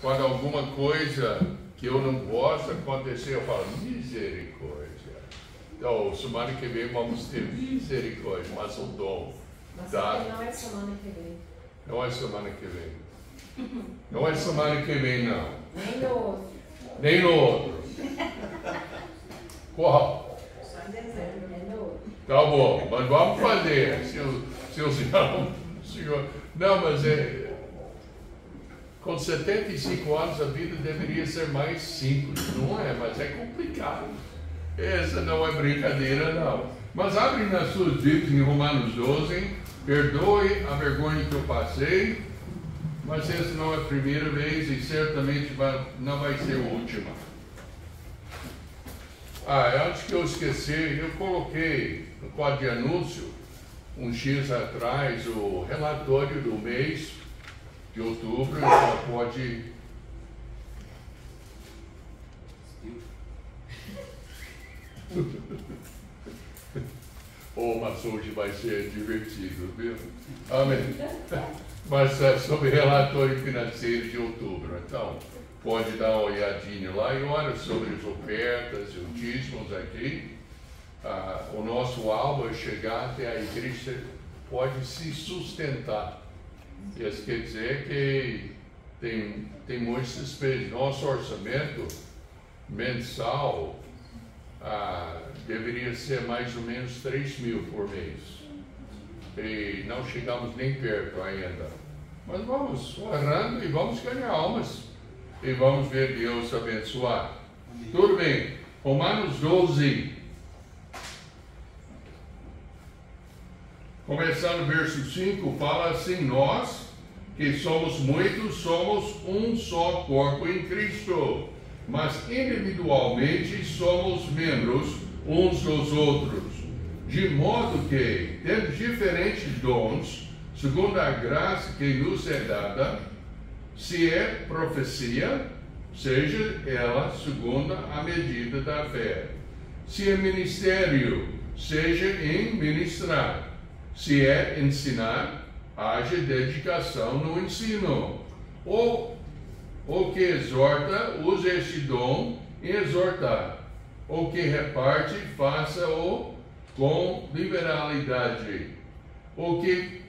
quando alguma coisa que eu não gosto acontecer, eu falo, misericórdia. Então, semana que vem vamos ter misericórdia, mas o dom. Mas Tá? não é semana que vem. Não é semana que vem. Não é semana que vem, não. Nem no outro. Nem no outro. Qual? Só em dezembro, nem no outro. Tá bom, mas vamos fazer. Se o senhor... Não, mas com 75 anos a vida deveria ser mais simples, não é? Mas é complicado. Essa não é brincadeira, não. Mas abre nas suas Bíblias em Romanos 12, perdoe a vergonha que eu passei, mas essa não é a primeira vez e certamente não vai ser a última. Antes que eu esquecer, eu coloquei no quadro de anúncio, uns dias atrás, o relatório do mês de outubro. Já pode... Mas hoje vai ser divertido, viu? Amém. Mas sobre relatório financeiro de outubro. Então, pode dar uma olhadinha lá e olha sobre as ofertas e os dízimos aqui. O nosso alvo é chegar até a igreja, pode se sustentar. Isso quer dizer que tem muitas despesas. Nosso orçamento mensal deveria ser mais ou menos 3 mil por mês. E não chegamos nem perto ainda. Mas vamos orando e vamos ganhar almas. E vamos ver Deus abençoar. Amém. Tudo bem. Romanos 12. Começando o verso 5, fala assim: nós, que somos muitos, somos um só corpo em Cristo, mas individualmente somos membros uns dos outros, de modo que temos diferentes dons, segundo a graça que nos é dada. Se é profecia, seja ela segundo a medida da fé. Se é ministério, seja em ministrar. Se é ensinar, haja dedicação no ensino. Ou o que exorta, use este dom em exortar. O que reparte, faça-o com liberalidade. O que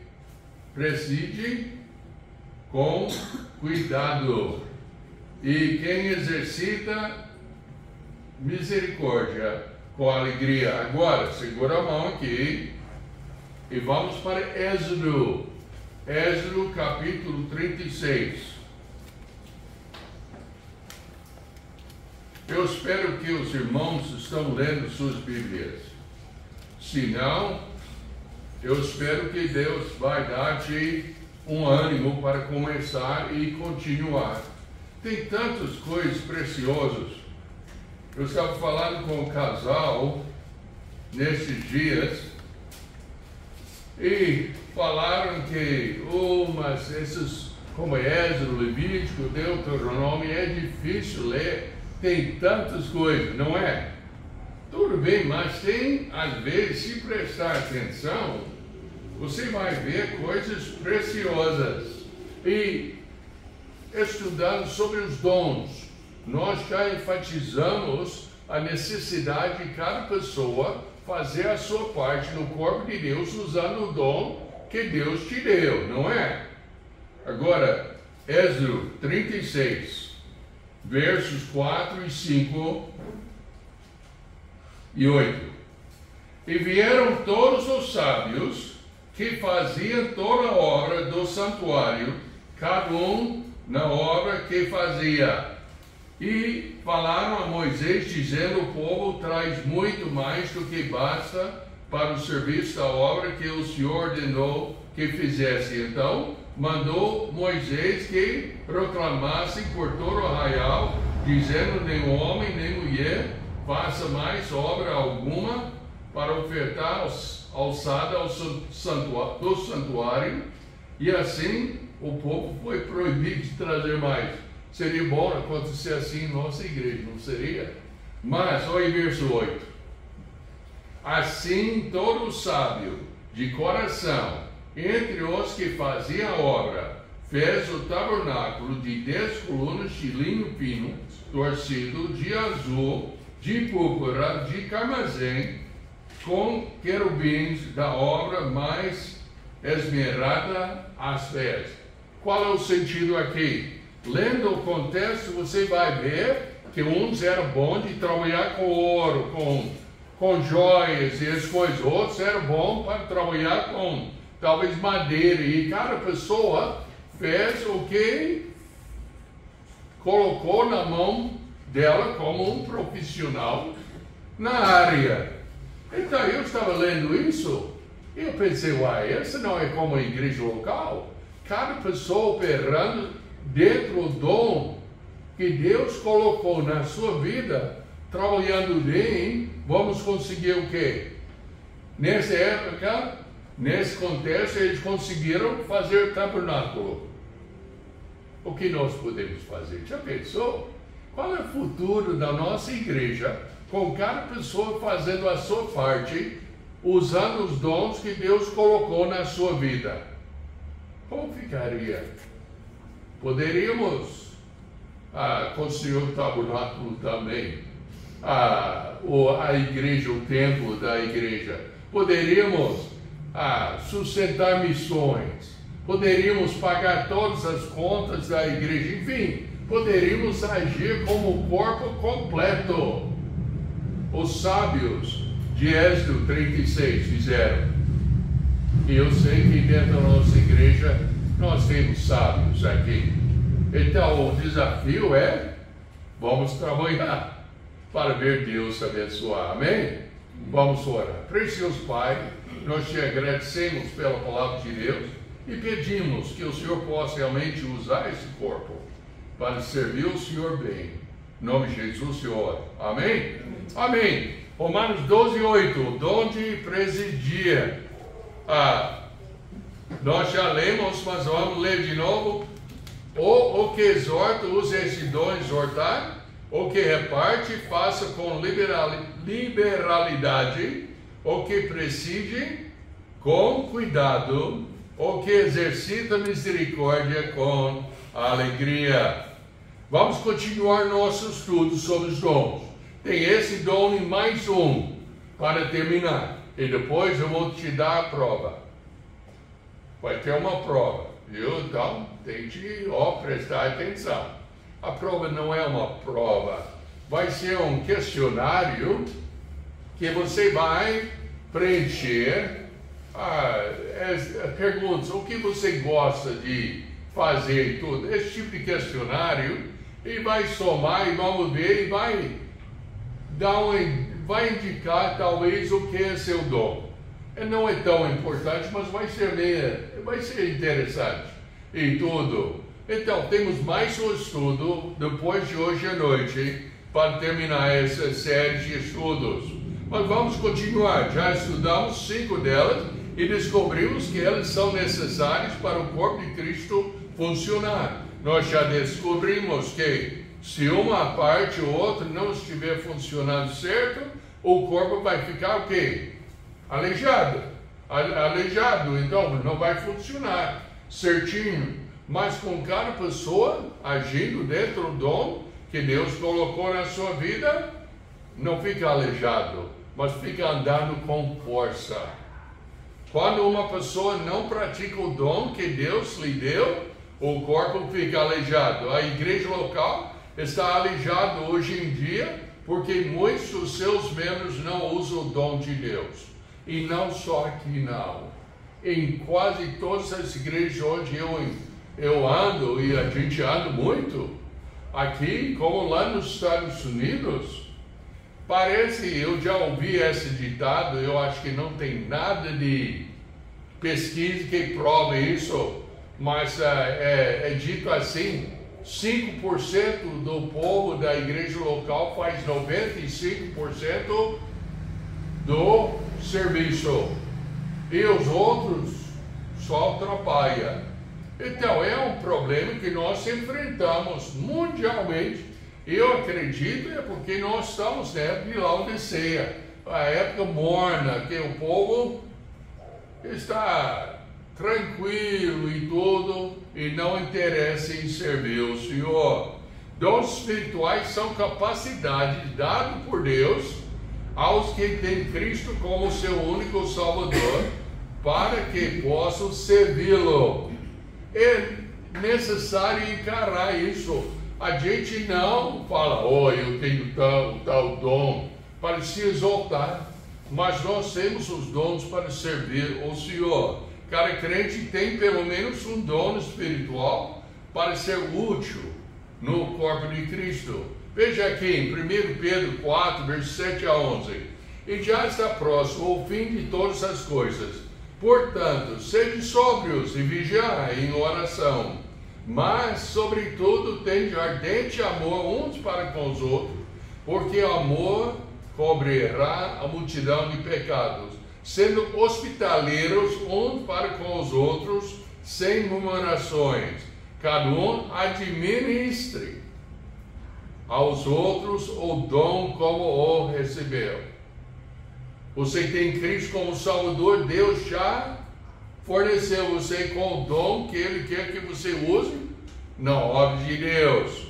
preside, com cuidado. E quem exercita, misericórdia, com alegria. Agora, segura a mão aqui e vamos para Êxodo. Êxodo capítulo 36. Eu espero que os irmãos estão lendo suas Bíblias. Se não, eu espero que Deus vai dar-te um ânimo para começar e continuar. Tem tantas coisas preciosas. Eu estava falando com um casal nesses dias e falaram que, mas esses, como Êxodo, Levítico, Deuteronômio, é difícil ler. Tem tantas coisas, não é? Tudo bem, mas tem, às vezes, se prestar atenção, você vai ver coisas preciosas. E estudando sobre os dons, nós já enfatizamos a necessidade de cada pessoa fazer a sua parte no corpo de Deus, usando o dom que Deus te deu, não é? Agora, Êxodo 36. Versos 4 e 5 e 8. E vieram todos os sábios que faziam toda a obra do santuário, cada um na obra que fazia. E falaram a Moisés, dizendo: o povo traz muito mais do que basta para o serviço da obra que o Senhor ordenou que fizesse. Então mandou Moisés que proclamasse por todo o arraial, dizendo: nem homem nem mulher faça mais obra alguma para ofertar alçada do santuário. E assim o povo foi proibido de trazer mais. Seria bom acontecer assim em nossa igreja, não seria? Mas, olha o verso 8. Assim todo sábio de coração entre os que faziam a obra fez o tabernáculo de 10 colunas de linho fino, torcido, de azul, de púrpura, de carmesim, com querubins da obra mais esmerada às pés. Qual é o sentido aqui? Lendo o contexto, você vai ver que uns eram bons de trabalhar com ouro, com joias e as coisas. Outros eram bons para trabalhar com talvez madeira. E cada pessoa fez o que colocou na mão dela como um profissional na área. Então eu estava lendo isso e eu pensei, uai, essa não é como a igreja local. Cada pessoa operando dentro do dom que Deus colocou na sua vida, trabalhando bem, vamos conseguir o quê? Nessa época, nesse contexto, eles conseguiram fazer tabernáculo. O que nós podemos fazer? Já pensou? Qual é o futuro da nossa igreja, com cada pessoa fazendo a sua parte, usando os dons que Deus colocou na sua vida? Como ficaria? Poderíamos construir o tabernáculo também, a igreja, o templo da igreja. Poderíamos sustentar missões. Poderíamos pagar todas as contas da igreja. Enfim, poderíamos agir como o corpo completo. Os sábios de Êxodo 36 fizeram. E eu sei que dentro da nossa igreja nós temos sábios aqui. Então o desafio é, vamos trabalhar para ver Deus abençoar. Amém? Vamos orar. Precioso Pai, nós te agradecemos pela palavra de Deus e pedimos que o Senhor possa realmente usar esse corpo para servir o Senhor bem. Em nome de Jesus, Senhor. Amém? Amém. Romanos 12:8, o dom de presidir. Nós já lemos, mas vamos ler de novo. O que exorta, use esse dom exortar. O que reparte, faça com liberalidade. O que preside, com cuidado. O que exercita misericórdia, com alegria. Vamos continuar nosso estudo sobre os dons. Tem esse dom e mais um para terminar. E depois eu vou te dar a prova. Vai ter uma prova, viu? Então, tem que prestar atenção. A prova não é uma prova. Vai ser um questionário que você vai preencher perguntas. O que você gosta de fazer e tudo. Esse tipo de questionário. E vai somar e vamos ver e vai indicar talvez o que é seu dom. Não é tão importante, mas vai ser interessante em tudo. Então, temos mais um estudo depois de hoje à noite para terminar essa série de estudos. Mas vamos continuar. Já estudamos 5 delas e descobrimos que elas são necessárias para o corpo de Cristo funcionar. Nós já descobrimos que se uma parte ou outra não estiver funcionando certo, o corpo vai ficar o quê? Aleijado, então não vai funcionar certinho. Mas com cada pessoa agindo dentro do dom que Deus colocou na sua vida, não fica aleijado, mas fica andando com força. Quando uma pessoa não pratica o dom que Deus lhe deu, o corpo fica aleijado. A igreja local está aleijada hoje em dia porque muitos dos seus membros não usam o dom de Deus. E não só aqui não. Em quase todas as igrejas onde eu ando, e a gente anda muito, aqui como lá nos Estados Unidos, parece, eu já ouvi esse ditado, eu acho que não tem nada de pesquisa que prove isso, mas é dito assim, 5% do povo da igreja local faz 95% do serviço. E os outros só atrapalham. Então é um problema que nós enfrentamos mundialmente. Eu acredito é porque nós estamos na época de Laodiceia, a época morna, que o povo está tranquilo e tudo, e não interessa em servir o Senhor. Dons espirituais são capacidades dadas por Deus aos que têm Cristo como seu único Salvador, para que possam servi-lo. É necessário encarar isso. A gente não fala, eu tenho tal dom, para se exaltar, mas nós temos os dons para servir o Senhor. Cada crente tem pelo menos um dom espiritual para ser útil no corpo de Cristo. Veja aqui em 1 Pedro 4, versos 7 a 11. E já está próximo o fim de todas as coisas. Portanto, sede sóbrios e vigiai em oração. Mas, sobretudo, tende ardente amor uns para com os outros, porque o amor cobrirá a multidão de pecados, sendo hospitaleiros uns para com os outros, sem murmurações. Cada um administre aos outros o dom como o recebeu. Você tem Cristo como Salvador, Deus já forneceu você com o dom que Ele quer que você use na obra de Deus.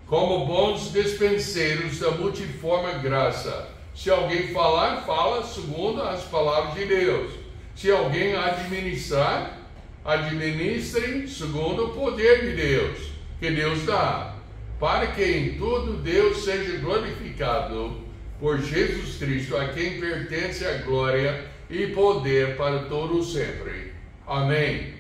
Como bons dispenseiros da multiforme graça. Se alguém falar, fala segundo as palavras de Deus. Se alguém administrar, administre segundo o poder de Deus, que Deus dá, para que em tudo Deus seja glorificado por Jesus Cristo, a quem pertence a glória e poder para todos sempre. Amém.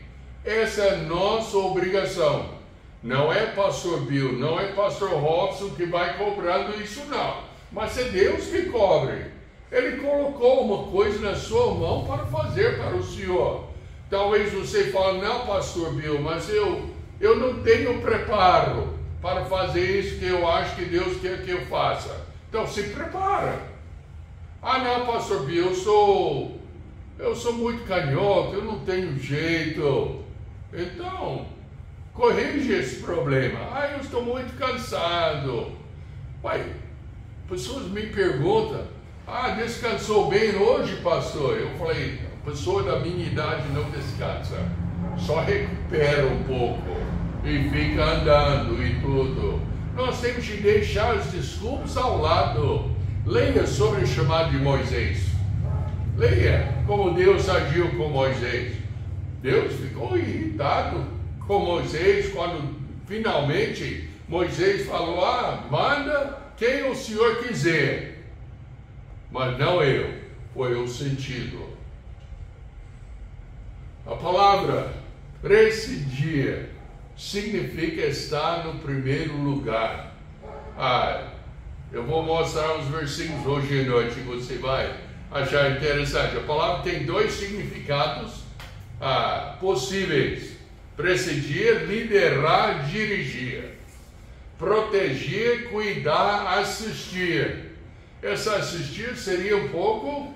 Essa é a nossa obrigação. Não é pastor Bill, não é pastor Robson que vai cobrando isso não, mas é Deus que cobre. Ele colocou uma coisa na sua mão para fazer para o Senhor. Talvez você fale, não pastor Bill, mas eu não tenho preparo para fazer isso que eu acho que Deus quer que eu faça. Então se prepara. Ah não pastor Bill, eu sou muito canhoto, eu não tenho jeito. Então corrige esse problema. Eu estou muito cansado. Pessoas me perguntam, descansou bem hoje, pastor? Eu falei, pessoa da minha idade não descansa, só recupera um pouco e fica andando e tudo. Nós temos que deixar as desculpas ao lado. Leia sobre o chamado de Moisés. Leia como Deus agiu com Moisés. Deus ficou irritado com Moisés quando finalmente Moisés falou, manda quem o Senhor quiser, mas não eu. Foi o sentido. A palavra presidir significa estar no primeiro lugar. Eu vou mostrar os versículos hoje à noite, você vai achar interessante. A palavra tem dois significados possíveis: presidir, liderar, dirigir. Proteger, cuidar, assistir. Essa assistir seria um pouco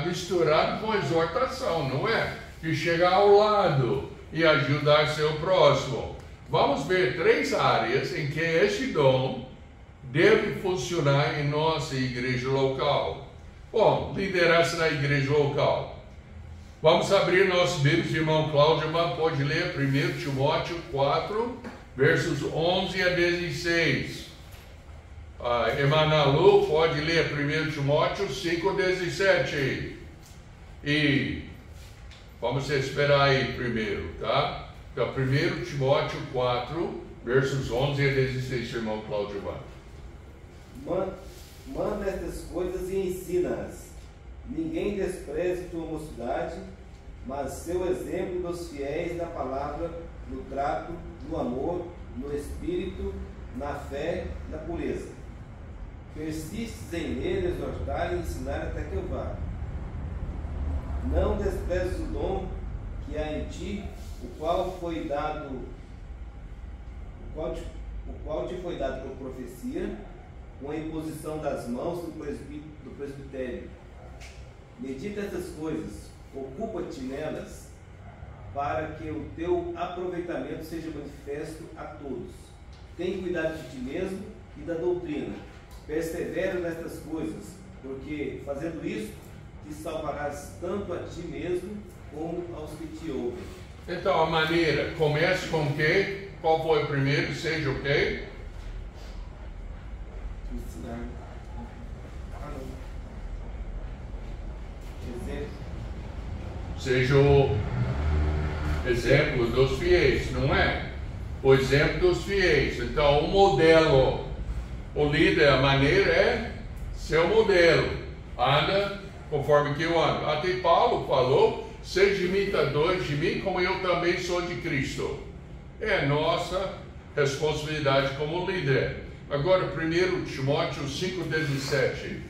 misturado com exortação, não é? De chegar ao lado e ajudar seu próximo. Vamos ver 3 áreas em que este dom deve funcionar em nossa igreja local. Bom, liderança na igreja local. Vamos abrir nossos Bíblias, irmão Cláudio, pode ler 1 Timóteo 4, versos 11 a 16. Emanalu pode ler 1 Timóteo 5, 17. E vamos esperar aí primeiro, tá? Então, 1 Timóteo 4, versos 11 a 16, irmão Cláudio. Manda estas coisas e ensina-as. Ninguém despreze tua mocidade, mas seu exemplo dos fiéis na palavra, no trato, no amor, no espírito, na fé, na pureza. Persistes em ler, exortar e ensinar até que eu vá. Não desprezes o dom que há em ti, o qual te foi dado por profecia, com a imposição das mãos do presbitério. Medita estas coisas, ocupa-te nelas, para que o teu aproveitamento seja manifesto a todos. Tem cuidado de ti mesmo e da doutrina. Persevera nestas coisas, porque fazendo isso, te salvarás tanto a ti mesmo como aos que te ouvem. Então a maneira, começa com o quê? Qual foi o primeiro? Seja o quê? Ensinar. Exemplo. Seja o exemplo dos fiéis, não é? O exemplo dos fiéis. Então o modelo, o líder, a maneira é ser o modelo. Anda conforme que eu ando. Até Paulo falou, seja imitadores de mim como eu também sou de Cristo. É nossa responsabilidade como líder. Agora 1 Timóteo 5,17.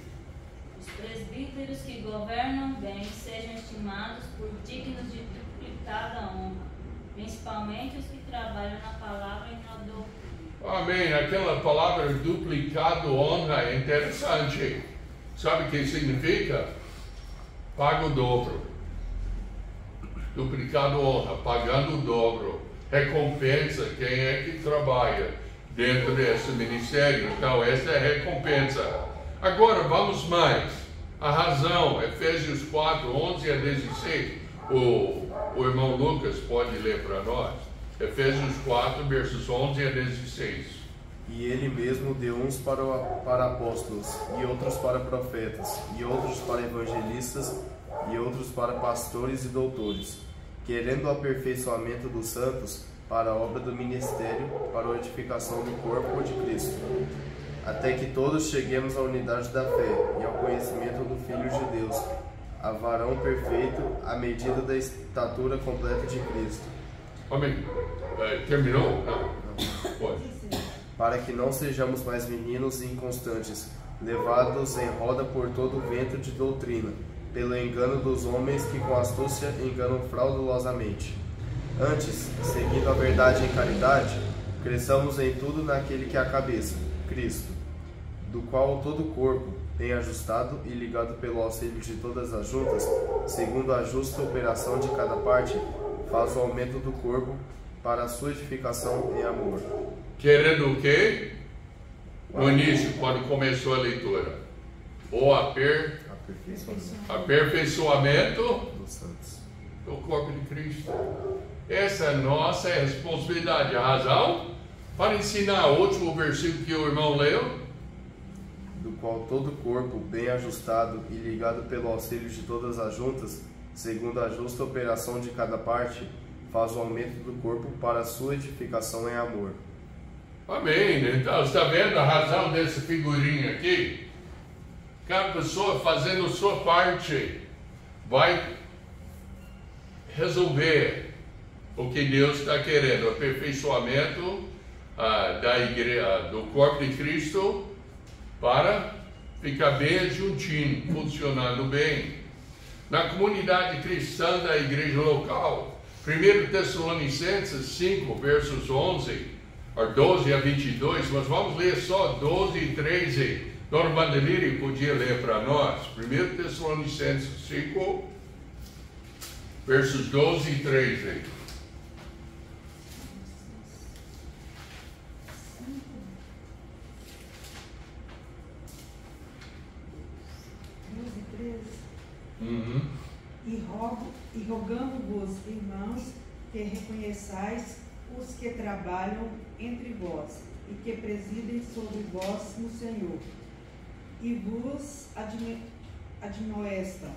Os presbíteros que governam bem sejam estimados por dignos de duplicada honra, principalmente os que trabalham na palavra e na doutrina. Amém. Aquela palavra duplicado honra é interessante. Sabe o que significa? Paga o dobro. Duplicado honra, pagando o dobro. Recompensa quem é que trabalha dentro desse ministério. Então, essa é a recompensa. Agora, vamos mais. A razão, Efésios 4, 11 a 16. O irmão Lucas pode ler para nós. Efésios 4, versos 11 a 16. E ele mesmo deu uns para apóstolos, e outros para profetas, e outros para evangelistas, e outros para pastores e doutores, querendo o aperfeiçoamento dos santos para a obra do ministério, para a edificação do corpo de Cristo, até que todos cheguemos à unidade da fé e ao conhecimento do Filho de Deus, a varão perfeito, à medida da estatura completa de Cristo. Amém. Terminou? Não. Pode. Para que não sejamos mais meninos inconstantes, levados em roda por todo o vento de doutrina, pelo engano dos homens que com astúcia enganam fraudulosamente. Antes, seguindo a verdade em caridade, cresçamos em tudo naquele que é a cabeça, Cristo, do qual todo o corpo, bem ajustado e ligado pelo auxílio de todas as juntas, segundo a justa operação de cada parte, faz o aumento do corpo para a sua edificação em amor. Querendo o quê? No início, quando começou a leitura. O aperfeiçoamento Dos santos. do corpo de Cristo. Essa é a nossa responsabilidade. A razão para ensinar o último versículo que o irmão leu. Do qual todo o corpo, bem ajustado e ligado pelo auxílio de todas as juntas, segundo a justa operação de cada parte, faz o aumento do corpo para a sua edificação em amor. Amém. Então, está vendo a razão desse figurinho aqui? Cada pessoa fazendo a sua parte vai resolver o que Deus está querendo. O aperfeiçoamento da igreja, do corpo de Cristo, para ficar bem juntinho, funcionando bem. Na comunidade cristã da igreja local, 1 Tessalonicenses 5, versos 12 a 22, mas vamos ler só 12 e 13. Dona Vandeliri podia ler para nós. 1 Tessalonicenses 5, versos 12 e 13. E rogando-vos, irmãos, que reconheçais os que trabalham entre vós e que presidem sobre vós no Senhor, e vos admoestam,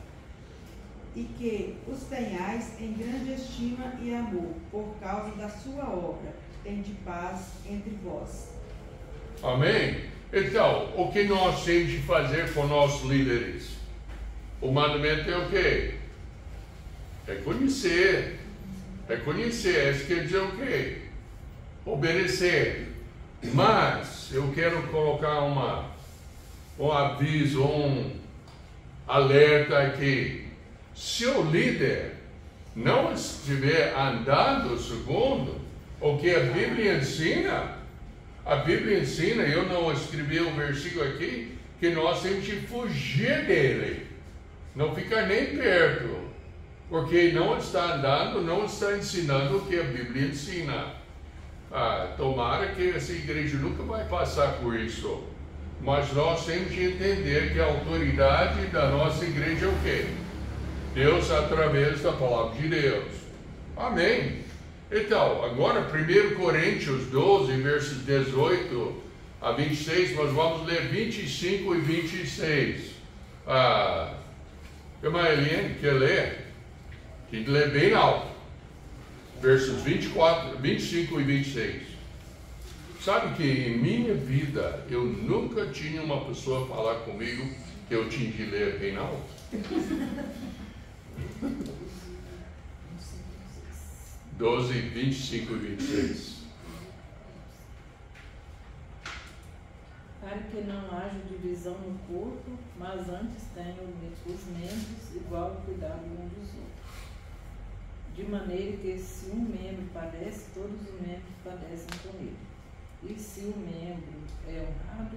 e que os tenhais em grande estima e amor, por causa da sua obra, tende paz entre vós. Amém? Então, o que nós temos de fazer com nossos líderes? O mandamento é o quê? Reconhecer. Reconhecer, isso quer dizer o quê? Obedecer. Mas eu quero colocar um aviso, um alerta aqui. Se o líder não estiver andando segundo o que a Bíblia ensina, eu não escrevi o versículo aqui, que nós temos que fugir dele, não ficar nem perto, porque não está andando, não está ensinando o que a Bíblia ensina. Tomara que essa igreja nunca vai passar por isso, mas nós temos que entender que a autoridade da nossa igreja é o quê? Deus através da palavra de Deus. Amém. Então, agora 1 Coríntios 12, versos 18 a 26, nós vamos ler 25 e 26. Irmã Eliane, quer ler? Tem que ler bem alto. Versos 25 e 26. Sabe que em minha vida eu nunca tinha uma pessoa falar comigo que eu tinha que ler bem alto. Doze, 25 e 26. Para que não haja divisão no corpo, mas antes tenham os membros igual cuidado uns dos outros. De maneira que se um membro padece, todos os membros padecem com ele. E se o membro é honrado,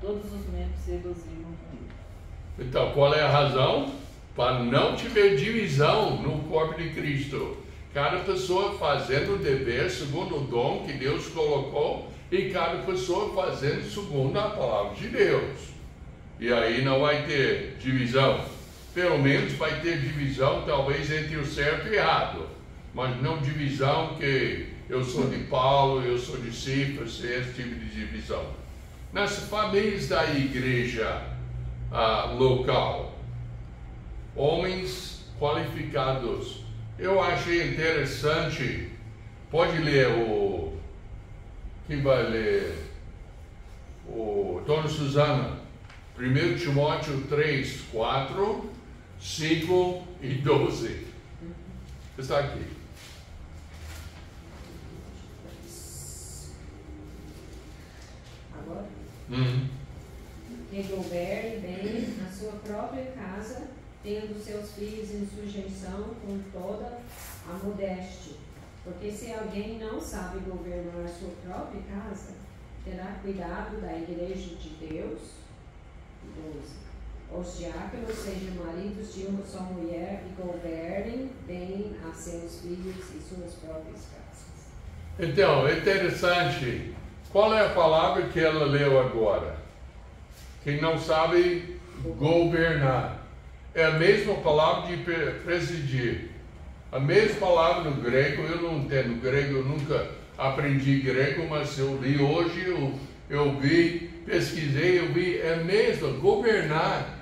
todos os membros se regozijam com ele. Então, qual é a razão? Para não tiver divisão no corpo de Cristo. Cada pessoa fazendo o dever segundo o dom que Deus colocou e cada pessoa fazendo segundo a palavra de Deus. E aí não vai ter divisão. Pelo menos vai ter divisão talvez entre o certo e o errado. Mas não divisão que eu sou de Paulo, eu sou de Cifras, esse tipo de divisão. Nas famílias da igreja local, homens qualificados. Eu achei interessante. Pode ler quem vai ler? O Dona Suzana. 1 Timóteo 3, 4, 5 e 12. Está aqui. Agora? Que governe bem na sua própria casa, tendo seus filhos em sujeição com toda a modéstia. Porque se alguém não sabe governar a sua própria casa, terá cuidado da igreja de Deus. 12. Os diáconos sejam maridos de uma só mulher e governem bem a seus filhos e suas próprias casas. Então, é interessante. Qual é a palavra que ela leu agora? Quem não sabe governar. É a mesma palavra de presidir. A mesma palavra no grego, eu não entendo grego, eu nunca aprendi grego, mas eu li hoje, eu vi, pesquisei, eu vi, é mesmo, governar,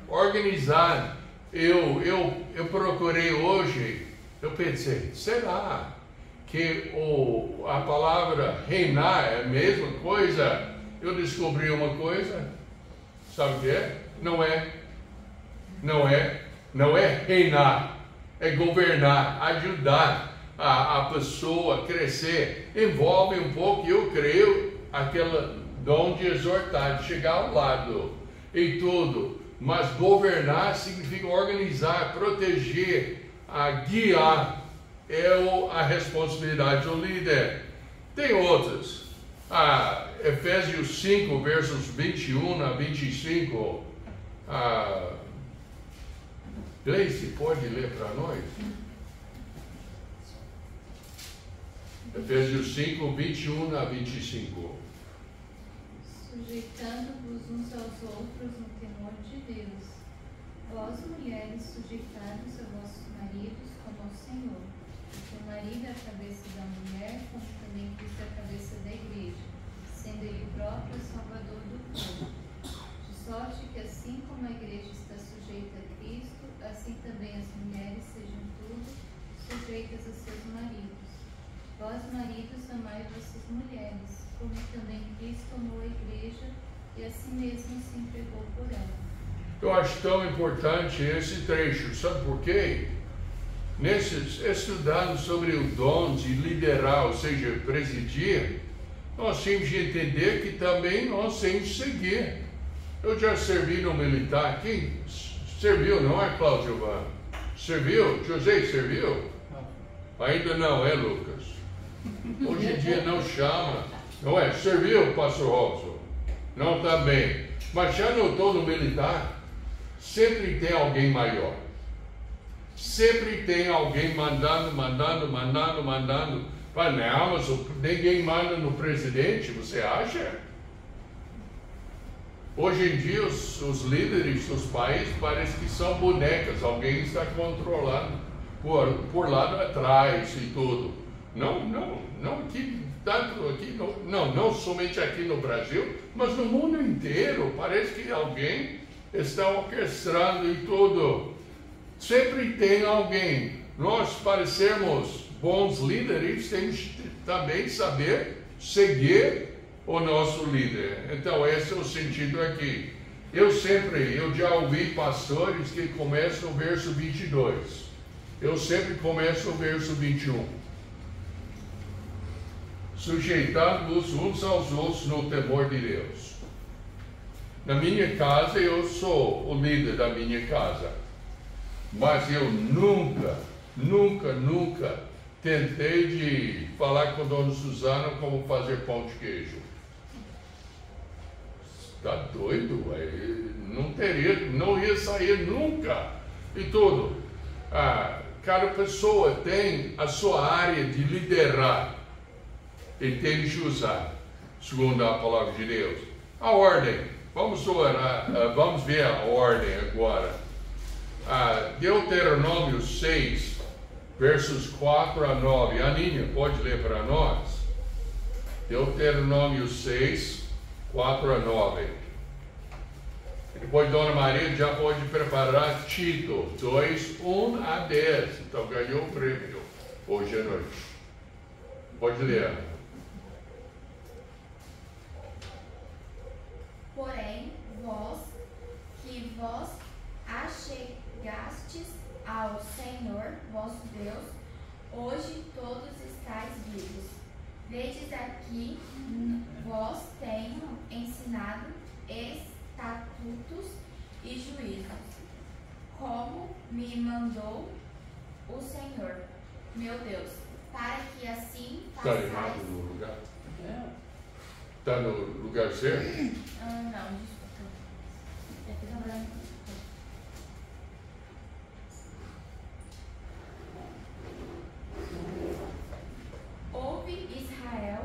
organizar. Eu procurei hoje, eu pensei, será que a palavra reinar é a mesma coisa? Eu descobri uma coisa, sabe o que é? Não é reinar, é governar, ajudar a pessoa a crescer. Envolve um pouco, eu creio, aquele dom de exortar, de chegar ao lado e tudo. Mas governar significa organizar, proteger, guiar. É a responsabilidade do líder. Tem outras. Efésios 5, versos 21 a 25. Gleice, pode ler para nós? Efésios 5, 21 a 25. Sujeitando-vos uns aos outros no temor de Deus. Vós, mulheres, sujeitai-vos a vossos maridos como ao Senhor. Porque o marido é a cabeça da mulher, como também Cristo é a cabeça da igreja, sendo ele próprio o salvador do povo. De sorte que assim como a igreja está sujeita a Cristo, assim também as mulheres sejam tudo sujeitas a seus maridos. Vós, maridos, amai vossas mulheres, como também Cristo amou a igreja e a si mesmo se entregou por ela. Eu acho tão importante esse trecho, sabe por quê? Estudando sobre o dom de liderar, ou seja, presidir, nós temos de entender que também nós temos de seguir. Eu já servi no militar. Quem serviu, não é, Cláudio? Serviu? José serviu? Ainda não, é, Lucas? Hoje em dia não chama. Não é? Serviu, pastor Robson? Não também. Mas já notou no militar? Sempre tem alguém maior. Sempre tem alguém mandando. Não, mas ninguém manda no presidente, você acha? Hoje em dia, os líderes dos países parecem que são bonecas, alguém está controlando por lá atrás e tudo. Não aqui, tanto aqui, não somente aqui no Brasil, mas no mundo inteiro. Parece que alguém está orquestrando e tudo. Sempre tem alguém. Nós, para sermos bons líderes, temos que também saber seguir o nosso líder. Então, esse é o sentido aqui. Eu já ouvi pastores que começam no verso 22. Eu sempre começo no verso 21. Sujeitando-vos uns aos outros no temor de Deus. Na minha casa, eu sou o líder da minha casa. Mas eu nunca tentei de falar com a dona Suzana como fazer pão de queijo. Está doido? Não ia sair nunca. E tudo. Cada pessoa tem a sua área de liderar e tem de usar, segundo a palavra de Deus. A ordem. Vamos orar, vamos ver a ordem agora. Deuteronômio 6, versos 4 a 9. Aninha, pode ler para nós? Deuteronômio 6, 4 a 9. Depois Dona Maria já pode preparar Tito 2, 1 a 10. Então ganhou o prêmio hoje à noite. Pode ler. Porém, vós achegastes ao Senhor vosso Deus, hoje todos estáis vivos. Vedes aqui, vós tenho ensinado estatutos e juízos, como me mandou o Senhor, meu Deus, para que assim façais... Está errado no lugar? Está no lugar certo? Não, desculpa. Eu fiz uma branca. Ouve, Israel,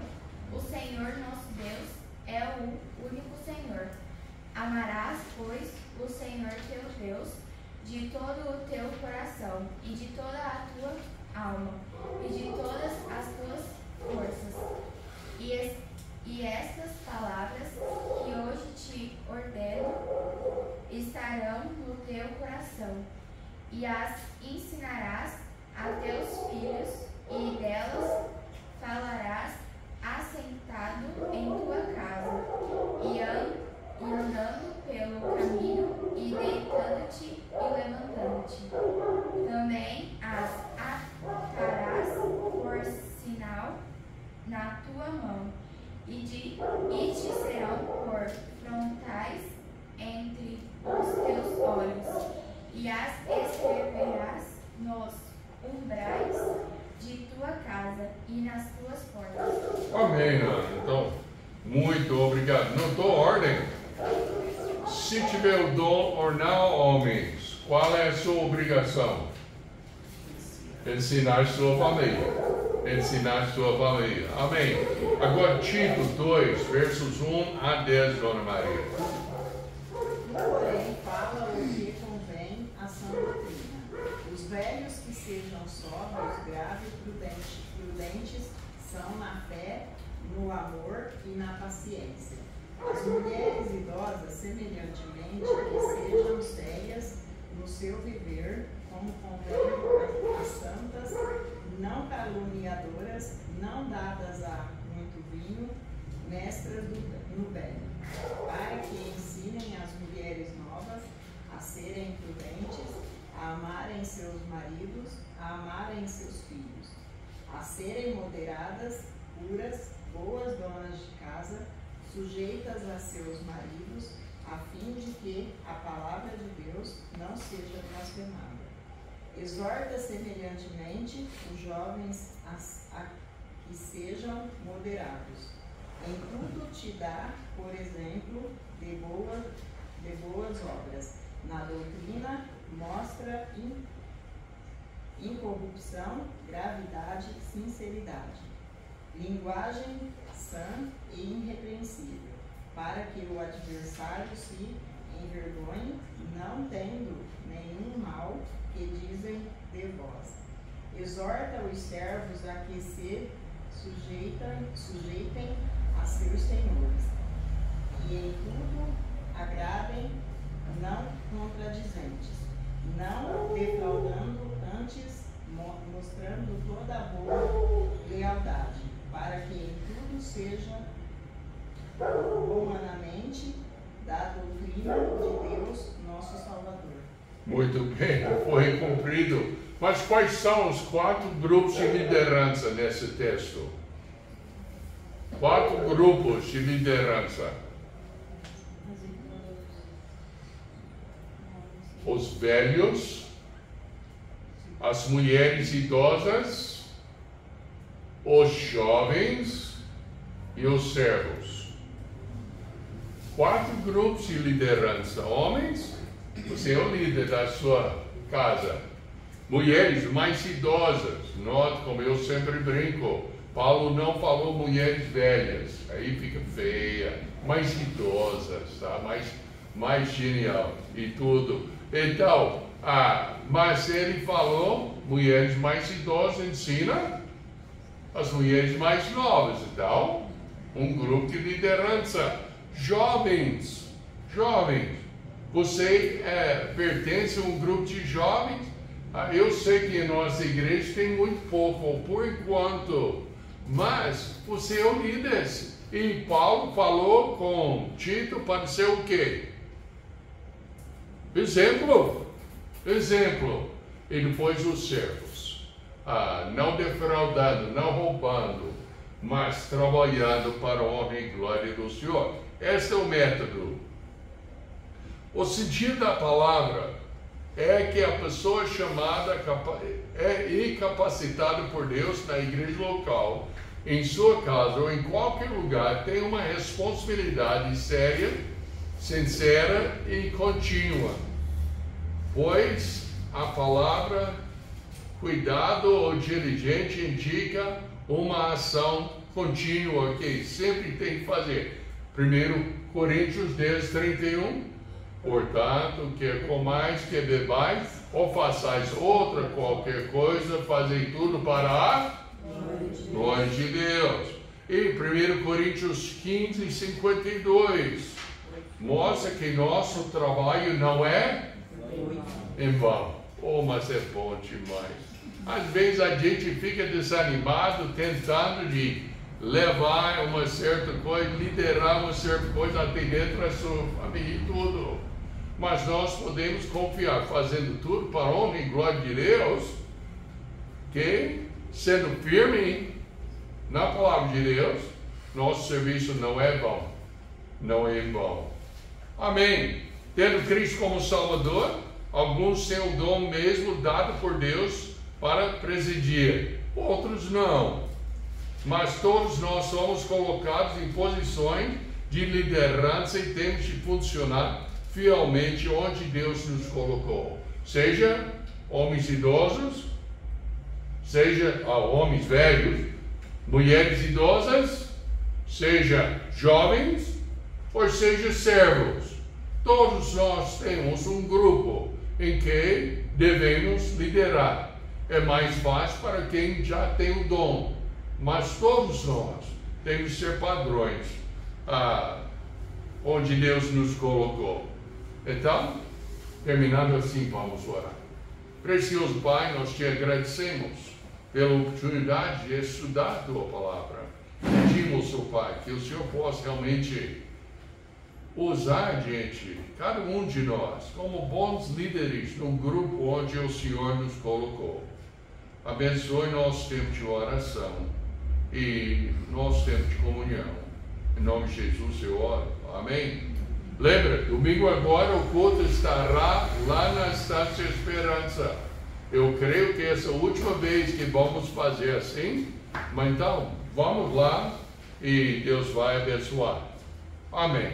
o Senhor nosso Deus é o único Senhor. Amarás, pois, o Senhor teu Deus de todo o teu coração e de toda a tua alma e de todas as tuas forças. E estas palavras que hoje te ordeno estarão no teu coração, e as ensinarás a teus filhos, e delas falarás assentado em tua casa, e andando pelo caminho, e deitando-te e levantando-te. Também as atarás por sinal na tua mão, e te serão por frontais entre os teus olhos, e as escreverás nos umbrais de tua casa e nas tuas portas. Amém, Ana. Então, muito obrigado. Não dou ordem. Se tiver o dom, ornar homens, qual é a sua obrigação? Ensinar sua família. Ensinar sua família. Amém. Agora, Tito 2, versos 1 a 10, Dona Maria. Porém, fala o que convém à sã doutrina. Os velhos que sejam sóbrios, graves e prudentes são na fé, no amor e na paciência. As mulheres idosas, semelhantemente, que sejam sérias no seu viver, como convém às santas, não caluniadoras, não dadas a muito vinho, mestras no bem, para que ensinem as mulheres novas a serem prudentes, a amarem seus maridos, a amarem seus filhos, a serem moderadas, puras, boas donas de casa, sujeitas a seus maridos, a fim de que a palavra de Deus não seja blasfemada. Exorta semelhantemente os jovens a que sejam moderados. Em tudo te dá, por exemplo, de boas obras. Na doutrina mostra incorrupção, gravidade, sinceridade. Linguagem sã e irrepreensível. para que o adversário se envergonhe, não tendo nenhum mal que dizem de vós. Exorta os servos a que se sujeitem a seus senhores, e em tudo agradem, não contradizentes, não defraudando, antes mostrando toda a boa lealdade, para que em tudo seja humanamente da doutrina de Deus, nosso Salvador. Muito bem, foi cumprido. Mas quais são os 4 grupos de liderança nesse texto? 4 grupos de liderança. Os velhos, as mulheres idosas, os jovens e os servos. 4 grupos de liderança. Homens, você é o líder da sua casa. Mulheres mais idosas. Note como eu sempre brinco. Paulo não falou mulheres velhas. Aí fica feia. Mais idosas, tá? Mais genial e tudo. Então, mas ele falou, mulheres mais idosas ensina as mulheres mais novas. Então, um grupo de liderança. Jovens, você pertence a um grupo de jovens? Eu sei que em nossa igreja tem muito pouco, por enquanto, mas você é o líder. E Paulo falou com Tito para ser o quê? Exemplo. E depois os servos, não defraudando, não roubando, mas trabalhando para a honra e glória do Senhor. Este é o método. O sentido da palavra é que a pessoa chamada é incapacitada por Deus na igreja local, em sua casa ou em qualquer lugar, tem uma responsabilidade séria, sincera e contínua. Pois a palavra cuidado ou diligente indica uma ação contínua que sempre tem que fazer. 1 Coríntios 10, 31. Portanto, quer comais, quer bebais, ou façais outra qualquer coisa, fazei tudo para a glória de Deus. E 1 Coríntios 15, 52. Mostra que nosso trabalho não é em vão. Oh, mas é bom demais. Às vezes a gente fica desanimado, tentando de levar uma certa coisa, liderar uma certa coisa até dentro da sua família e tudo. Mas nós podemos confiar, fazendo tudo para a honra e glória de Deus, que, sendo firme na palavra de Deus, nosso serviço não é vão. Não é em vão. Amém. Tendo Cristo como Salvador, alguns têm o dom mesmo dado por Deus para presidir, outros não. Mas todos nós somos colocados em posições de liderança e temos de funcionar fielmente onde Deus nos colocou. Seja homens idosos, seja homens velhos, mulheres idosas, seja jovens, ou seja servos. Todos nós temos um grupo em que devemos liderar. É mais fácil para quem já tem o dom, mas todos nós temos que ser padrões onde Deus nos colocou. Então, terminando assim, vamos orar. Precioso Pai, nós te agradecemos pela oportunidade de estudar a Tua Palavra. Pedimos, ó Pai, que o Senhor possa realmente usar, gente, cada um de nós, como bons líderes no grupo onde o Senhor nos colocou. Abençoe nosso tempo de oração e nosso tempo de comunhão. Em nome de Jesus eu oro. Amém. Lembra, domingo agora o culto estará lá na Estância Esperança. Eu creio que essa é a última vez que vamos fazer assim. Mas então, vamos lá e Deus vai abençoar. Amém.